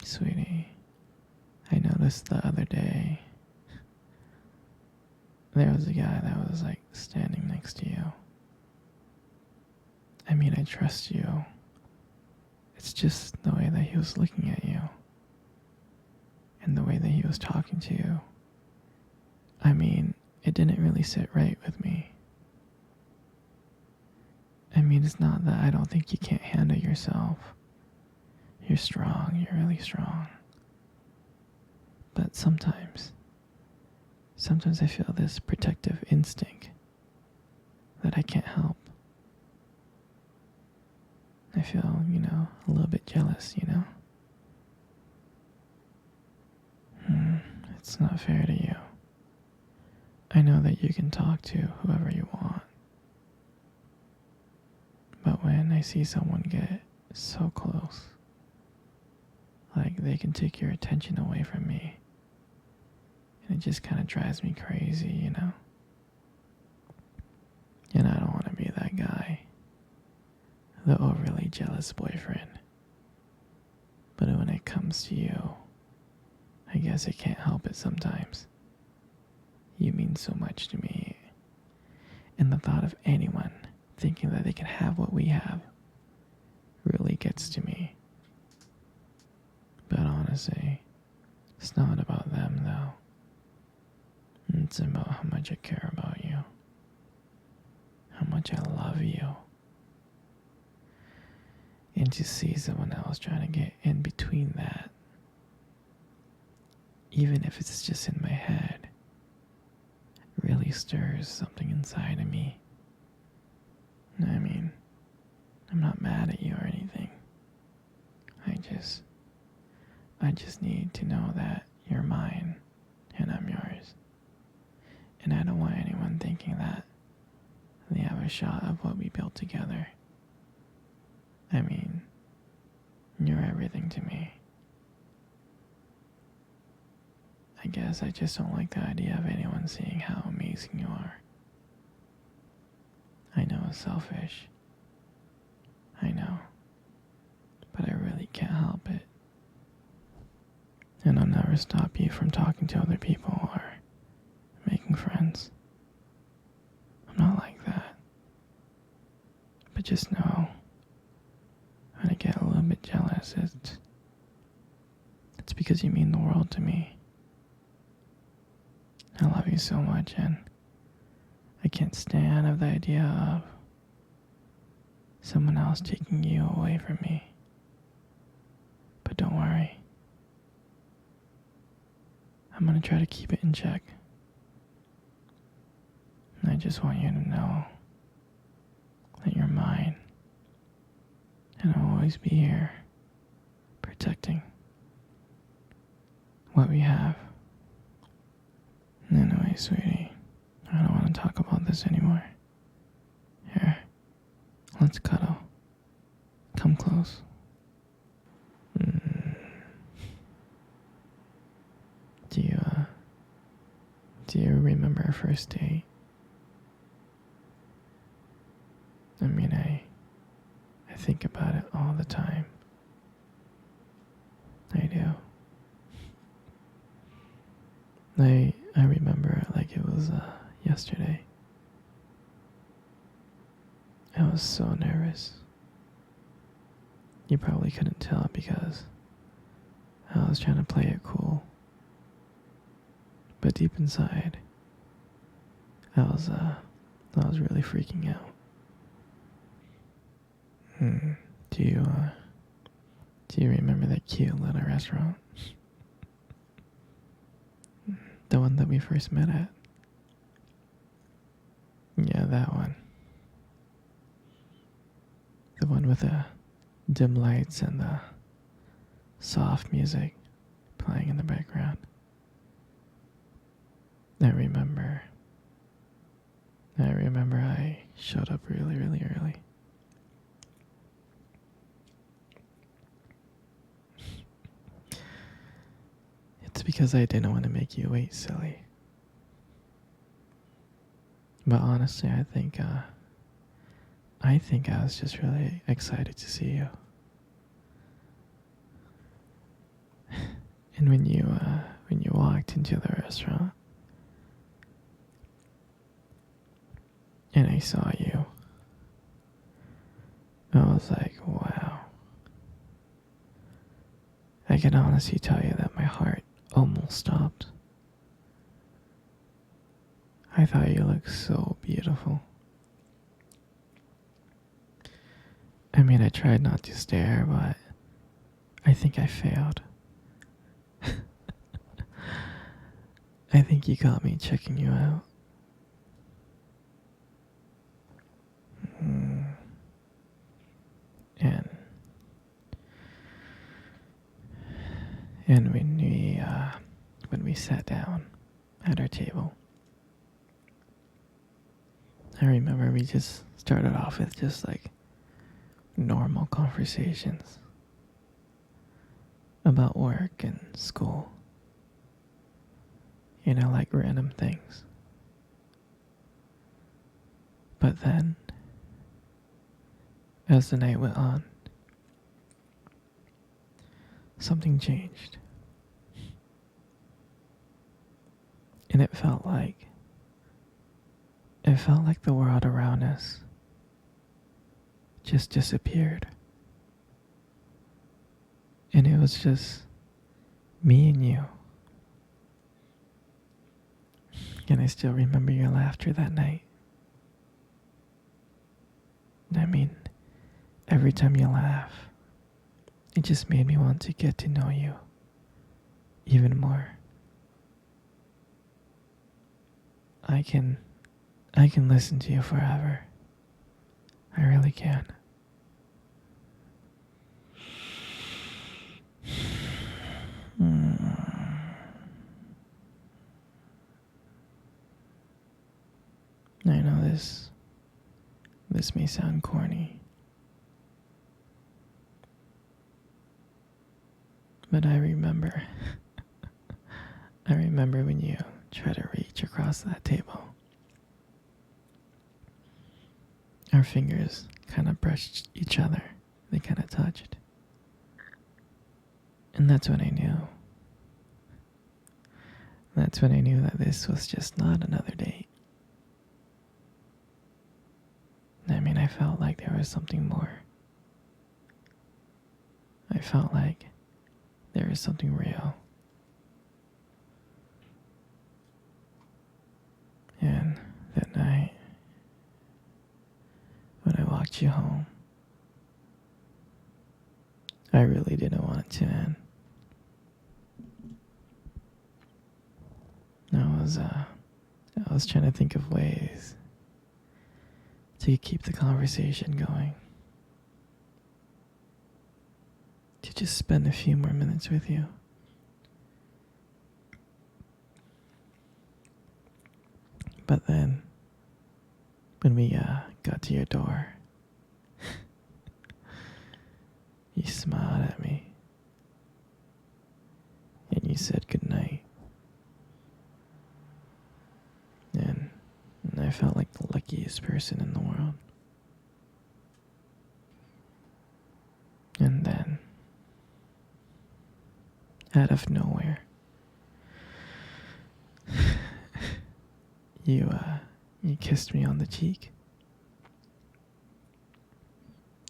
Sweetie, I noticed the other day there was a guy that was like standing next to you. I mean, I trust you. It's just the way that he was looking at you and the way that he was talking to you. I mean, it didn't really sit right with me. I mean, it's not that I don't think you can't handle yourself. You're strong, you're really strong. But sometimes I feel this protective instinct that I can't help. I feel, a little bit jealous, It's not fair to you. I know that you can talk to whoever you want. But when I see someone get so close, like they can take your attention away from me, and it just kind of drives me crazy, And I don't want to be that guy, the overly jealous boyfriend. But when it comes to you, I guess I can't help it sometimes. You mean so much to me. And the thought of anyone thinking that they can have what we have really gets to me. But honestly, it's not about them though. It's about how much I care about you. How much I love you. And to see someone else trying to get in between that, even if it's just in my head, really stirs something inside of me. I mean, I'm not mad at you or anything. I just need to know that you're mine and I'm yours. And I don't want anyone thinking that they have a shot of what we built together. I mean, you're everything to me. I guess I just don't like the idea of anyone seeing how amazing you are. I know it's selfish. I know. But I really can't help it. And I'll never stop you from talking to other people or making friends. I'm not like that. But just know, when I get a little bit jealous, it's because you mean the world to me. I love you so much, and I can't stand of the idea of someone else taking you away from me. But don't worry. I'm gonna try to keep it in check. And I just want you to know that you're mine. And I'll always be here, protecting what we have. Anyway, sweetie, I don't want to talk about this anymore. Here, let's cuddle. Come close. Do you remember our first date? I mean, I think about it all the time. I do. I remember it like it was yesterday. I was so nervous. You probably couldn't tell because I was trying to play it cool. But deep inside, I was really freaking out. Do you remember that cute little restaurant? The one that we first met at? Yeah, that one. The one with the dim lights and the soft music playing in the background. I remember I showed up really, really early. It's because I didn't want to make you wait, silly. But honestly, I think I was just really excited to see you. And when you walked into the restaurant and I saw you, I was like, wow. I can honestly tell you that my heart almost stopped. I thought you looked so beautiful. I mean, I tried not to stare, but I think I failed. I think you got me checking you out. Mm. And when we sat down at our table, I remember we just started off with just like normal conversations about work and school. You know, like random things. But then, as the night went on, something changed. And it felt like the world around us just disappeared. And it was just me and you. And I still remember your laughter that night. I mean, every time you laugh, it just made me want to get to know you even more. I can listen to you forever. I really can. I know this may sound corny, but I remember when you tried to reach across that table. Our fingers kind of brushed each other. They kind of touched. And that's when I knew. That's when I knew that this was just not another date. I mean, I felt like there was something more. I felt like there was something real. And that night, when I walked you home, I really didn't want it to end. I was trying to think of ways to keep the conversation going. To just spend a few more minutes with you. But then, when we got to your door, you smiled at me. And you said goodnight. And I felt like the luckiest person in the world. And then, out of nowhere, you kissed me on the cheek.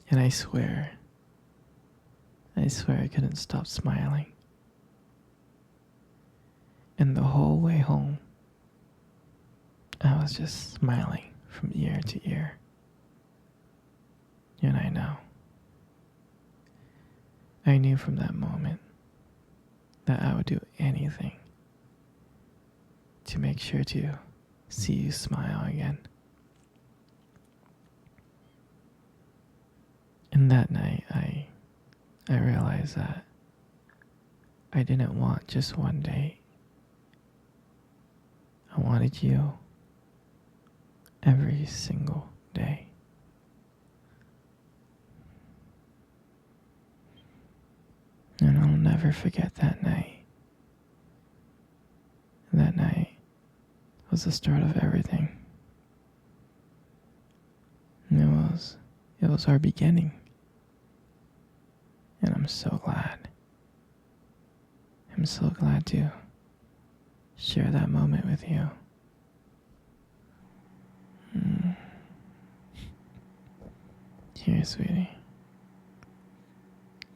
And I swear I couldn't stop smiling. And the whole way home, I was just smiling from ear to ear. And I knew from that moment that I would do anything to make sure to see you smile again. And that night, I realized that I didn't want just one date. I wanted you every single day. And I'll never forget that night. That night was the start of everything. And it was our beginning. And I'm so glad. I'm so glad to share that moment with you. Mm. Here, sweetie.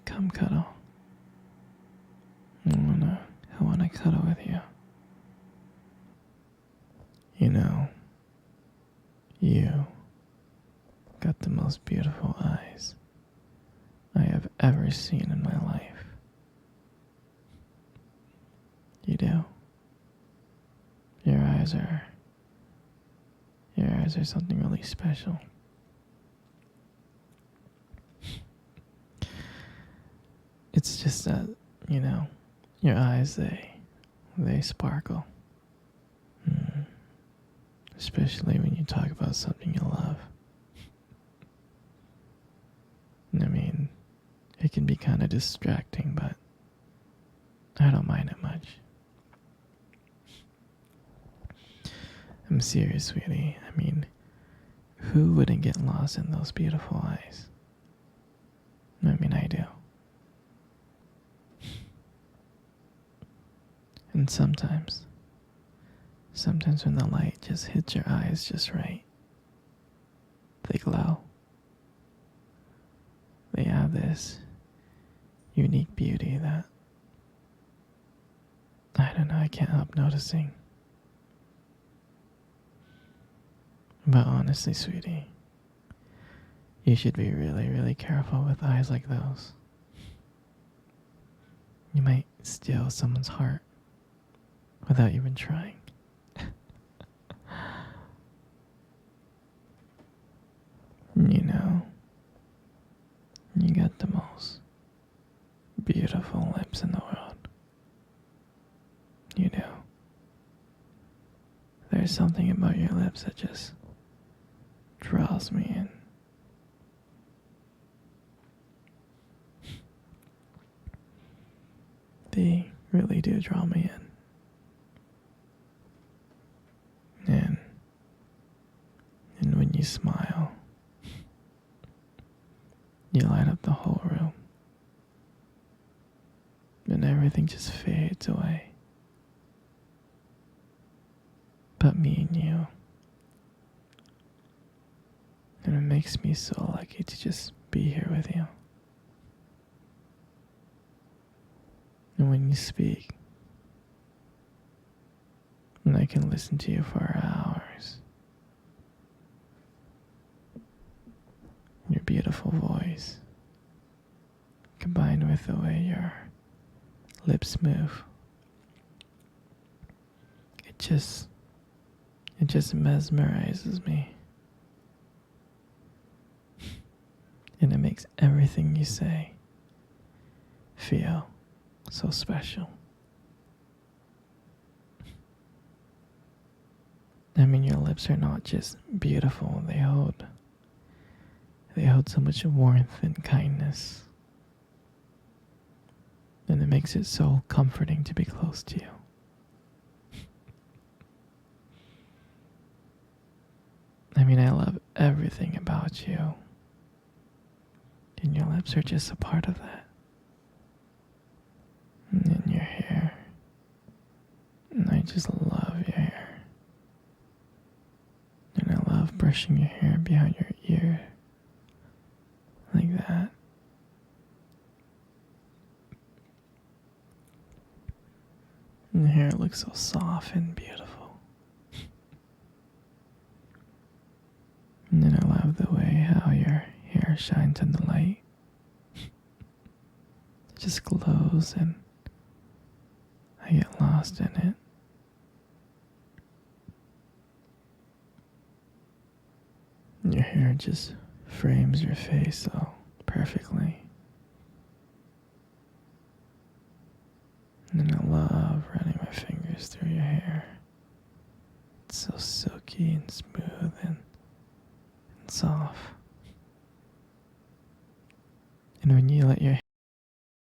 Come cuddle. I wanna cuddle with you. You know, you got the most beautiful eyes I have ever seen in my life. You do. Your eyes are something really special. It's just that, your eyes, they sparkle. Mm. Especially when you talk about something you love. I mean, it can be kind of distracting, but I don't mind it much. I'm serious, sweetie. I mean, who wouldn't get lost in those beautiful eyes? I mean, I do. And sometimes when the light just hits your eyes just right, they glow. They have this unique beauty that, I don't know, I can't help noticing. But honestly, sweetie, you should be really, really careful with eyes like those. You might steal someone's heart without even trying. You know, you got the most beautiful lips in the world. You do. There's something about your lips that just draws me in. They really do draw me in. And when you smile, you light up the whole room. And everything just fades away. But me and you. And it makes me so lucky to just be here with you. And when you speak, and I can listen to you for hours. Your beautiful voice, combined with the way your lips move, it just mesmerizes me. And it makes everything you say feel so special. I mean, your lips are not just beautiful, they hold so much warmth and kindness. And it makes it so comforting to be close to you. I mean, I love everything about you. And your lips are just a part of that. And then your hair. And I just love your hair. And I love brushing your hair behind your ear. Like that. And the hair looks so soft and beautiful. And then I love the way how your hair shines in the light. It just glows and I get lost in it. And your hair just frames your face so perfectly. And then I love running my fingers through your hair. It's so silky and smooth and soft. And when you let your